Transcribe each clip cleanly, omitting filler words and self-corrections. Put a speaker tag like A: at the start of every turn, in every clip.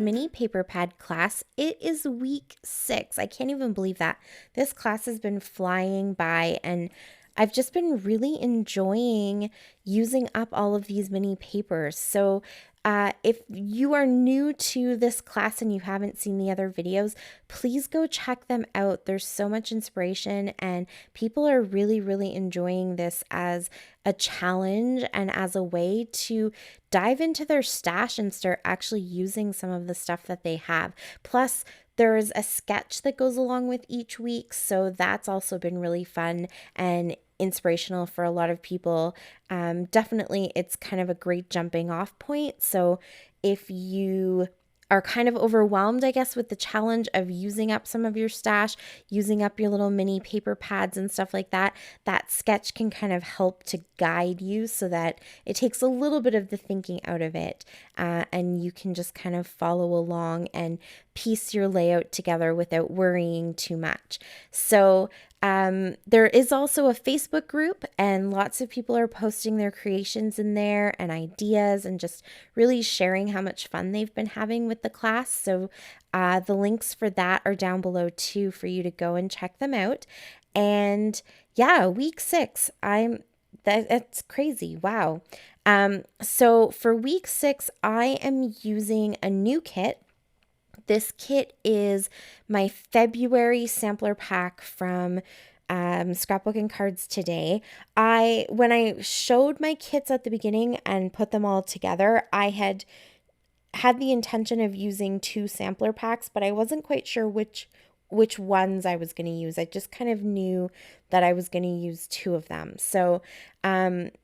A: mini paper pad class. It is week 6. I can't even believe that. This class has been flying by, and I've just been really enjoying using up all of these mini papers. So if you are new to this class and you haven't seen the other videos, please go check them out. There's so much inspiration, and people are really enjoying this as a challenge and as a way to dive into their stash and start actually using some of the stuff that they have. Plus, there's a sketch that goes along with each week, so that's also been really fun and inspirational for a lot of people. Definitely, it's kind of a great jumping off point. So if you are kind of overwhelmed, I guess, with the challenge of using up some of your stash, using up your little mini paper pads and stuff like that, that sketch can kind of help to guide you so that it takes a little bit of the thinking out of it, and you can just kind of follow along and piece your layout together without worrying too much. So there is also a Facebook group, and lots of people are posting their creations in there and ideas and just really sharing how much fun they've been having with the class. So the links for that are down below too for you to go and check them out. And yeah, week 6, that's crazy. Wow. So for week 6, I am using a new kit. This kit is my February sampler pack from Scrapbook and Cards Today. When I showed my kits at the beginning and put them all together, I had the intention of using 2 sampler packs, but I wasn't quite sure which ones I was going to use. I just kind of knew that I was going to use 2 of them. So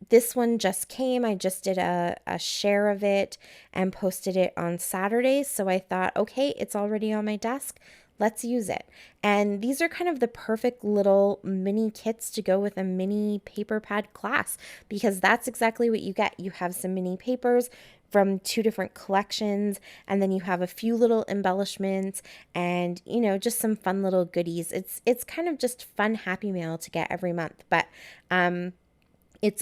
A: this one just came. I just did a share of it and posted it on Saturday. So I thought, okay, it's already on my desk. Let's use it. And these are kind of the perfect little mini kits to go with a mini paper pad class, because that's exactly what you get. You have some mini papers from 2 different collections, and then you have a few little embellishments and, you know, just some fun little goodies. It's kind of just fun happy mail to get every month, but it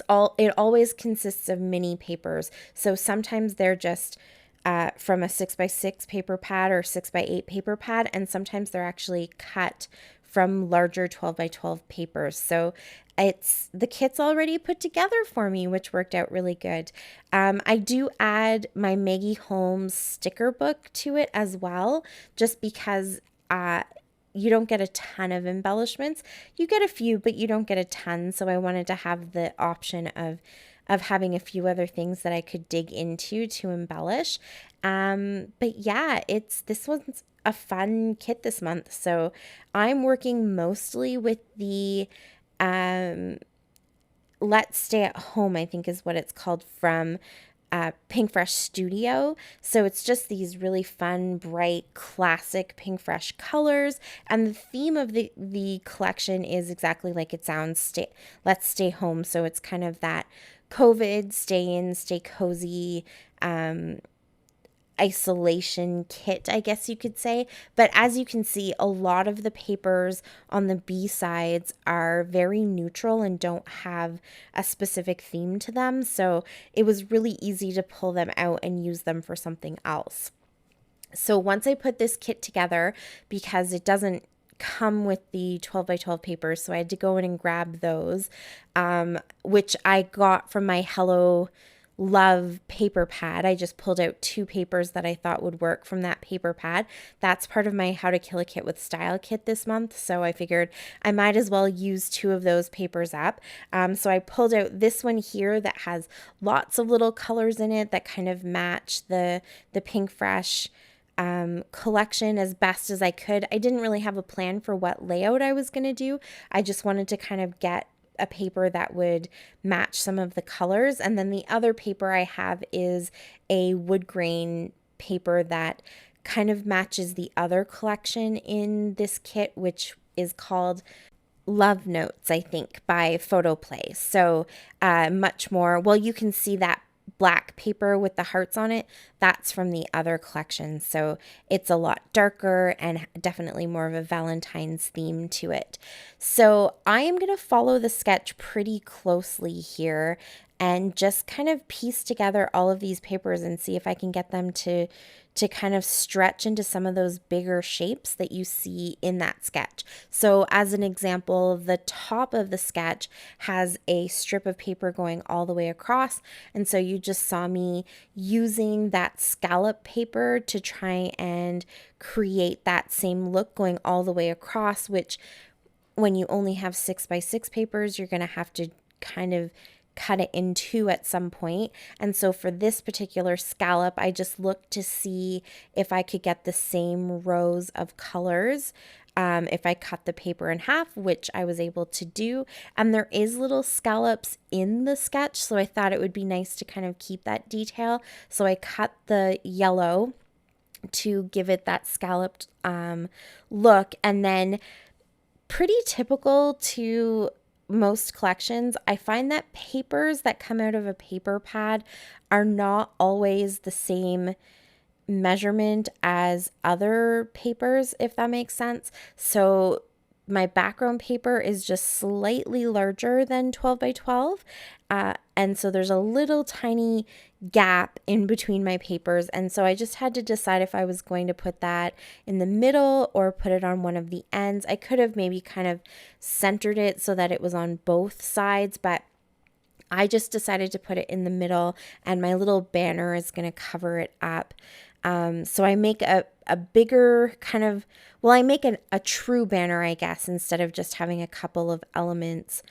A: always consists of mini papers. So sometimes they're just from a 6x6 paper pad or 6x8 paper pad, and sometimes they're actually cut from larger 12x12 papers. So the kit's already put together for me, which worked out really good. I do add my Maggie Holmes sticker book to it as well, just because you don't get a ton of embellishments. You get a few, but you don't get a ton. So I wanted to have the option of having a few other things that I could dig into to embellish. But yeah, this one's a fun kit this month. So I'm working mostly with the Let's Stay at Home, I think is what it's called, from Pink Fresh Studio. So it's just these really fun, bright, classic Pink Fresh colors. And the theme of the collection is exactly like it sounds, let's stay home. So it's kind of that COVID, stay in, stay cozy, isolation kit, I guess you could say. But as you can see, a lot of the papers on the B sides are very neutral and don't have a specific theme to them. So it was really easy to pull them out and use them for something else. So once I put this kit together, because it doesn't come with the 12x12 papers, so I had to go in and grab those, which I got from my Hello Love paper pad. I just pulled out 2 papers that I thought would work from that paper pad. That's part of my How to Kill a Kit with Style kit this month, so I figured I might as well use 2 of those papers up. So I pulled out this one here that has lots of little colors in it that kind of match the Pink Fresh collection as best as I could. I didn't really have a plan for what layout I was going to do. I just wanted to kind of get a paper that would match some of the colors. And then the other paper I have is a wood grain paper that kind of matches the other collection in this kit, which is called Love Notes, I think, by Photoplay. So much more, well, you can see that black paper with the hearts on it, that's from the other collection. So it's a lot darker and definitely more of a Valentine's theme to it. So I am going to follow the sketch pretty closely here. and just kind of piece together all of these papers and see if I can get them to kind of stretch into some of those bigger shapes that you see in that sketch. So as an example, the top of the sketch has a strip of paper going all the way across. And so you just saw me using that scallop paper to try and create that same look going all the way across, which when you only have 6x6 papers, you're going to have to kind of cut it in two at some point. And so for this particular scallop, I just looked to see if I could get the same rows of colors if I cut the paper in half, which I was able to do. And there is little scallops in the sketch, so I thought it would be nice to kind of keep that detail. So I cut the yellow to give it that scalloped look. And then pretty typical to most collections, I find that papers that come out of a paper pad are not always the same measurement as other papers, if that makes sense. So my background paper is just slightly larger than 12 by 12. And so there's a little tiny gap in between my papers. And so I just had to decide if I was going to put that in the middle or put it on one of the ends. I could have maybe kind of centered it so that it was on both sides, but I just decided to put it in the middle, and my little banner is going to cover it up. So I make a bigger kind of, well, I make a true banner, I guess, instead of just having a couple of elements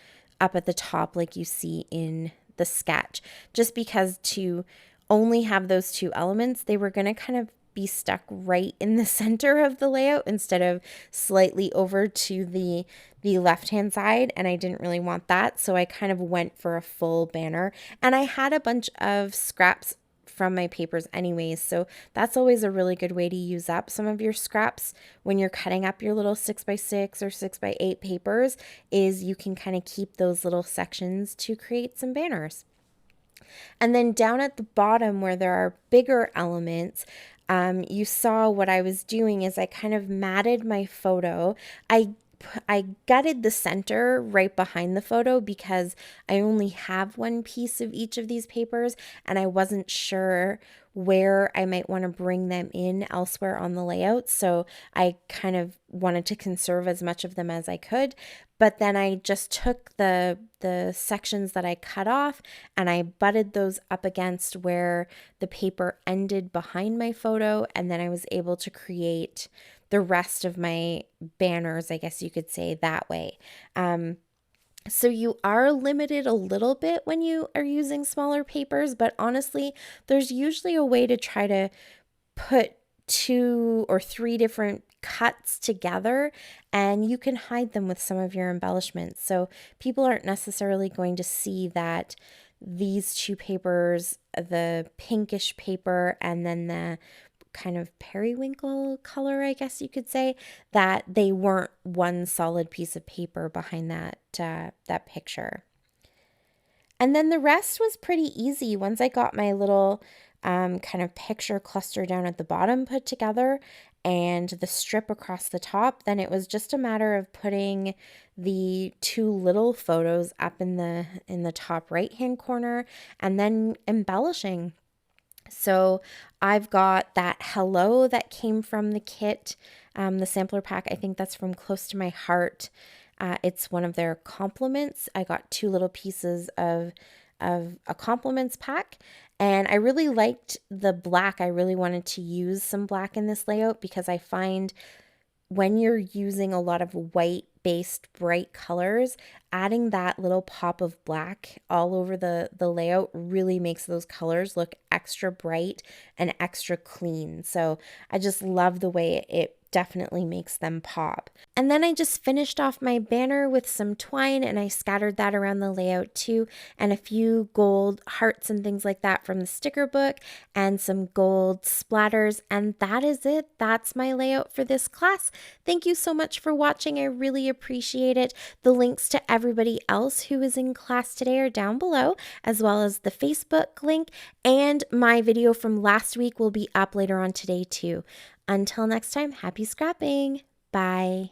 A: up at the top like you see in the sketch. Just because to only have those two elements, they were going to kind of be stuck right in the center of the layout instead of slightly over to the left-hand side, and I didn't really want that, so I kind of went for a full banner. And I had a bunch of scraps from my papers anyways, so that's always a really good way to use up some of your scraps when you're cutting up your little 6x6 or 6x8 papers, is you can kind of keep those little sections to create some banners. And then down at the bottom where there are bigger elements, you saw what I was doing is I kind of matted my photo. I gutted the center right behind the photo because I only have one piece of each of these papers, and I wasn't sure where I might want to bring them in elsewhere on the layout. So I kind of wanted to conserve as much of them as I could. But then I just took the sections that I cut off and I butted those up against where the paper ended behind my photo, and then I was able to create the rest of my banners, I guess you could say, that way. So you are limited a little bit when you are using smaller papers, but honestly, there's usually a way to try to put 2 or 3 different cuts together, and you can hide them with some of your embellishments. So people aren't necessarily going to see that these 2 papers, the pinkish paper and then the kind of periwinkle color, I guess you could say, that they weren't one solid piece of paper behind that picture. And then the rest was pretty easy. Once I got my little kind of picture cluster down at the bottom put together and the strip across the top, then it was just a matter of putting the 2 little photos up in the top right hand corner and then embellishing. So I've got that hello that came from the kit, the sampler pack. I think that's from Close to My Heart. It's one of their compliments. I got 2 little pieces of a compliments pack, and I really liked the black. I really wanted to use some black in this layout because I find when you're using a lot of white based bright colors, adding that little pop of black all over the layout really makes those colors look extra bright and extra clean. So I just love the way it definitely makes them pop. And then I just finished off my banner with some twine, and I scattered that around the layout too, and a few gold hearts and things like that from the sticker book and some gold splatters, and that is it. That's my layout for this class. Thank you so much for watching. I really appreciate it. The links to everybody else who is in class today are down below, as well as the Facebook link, and my video from last week will be up later on today too. Until next time, happy scrapping. Bye.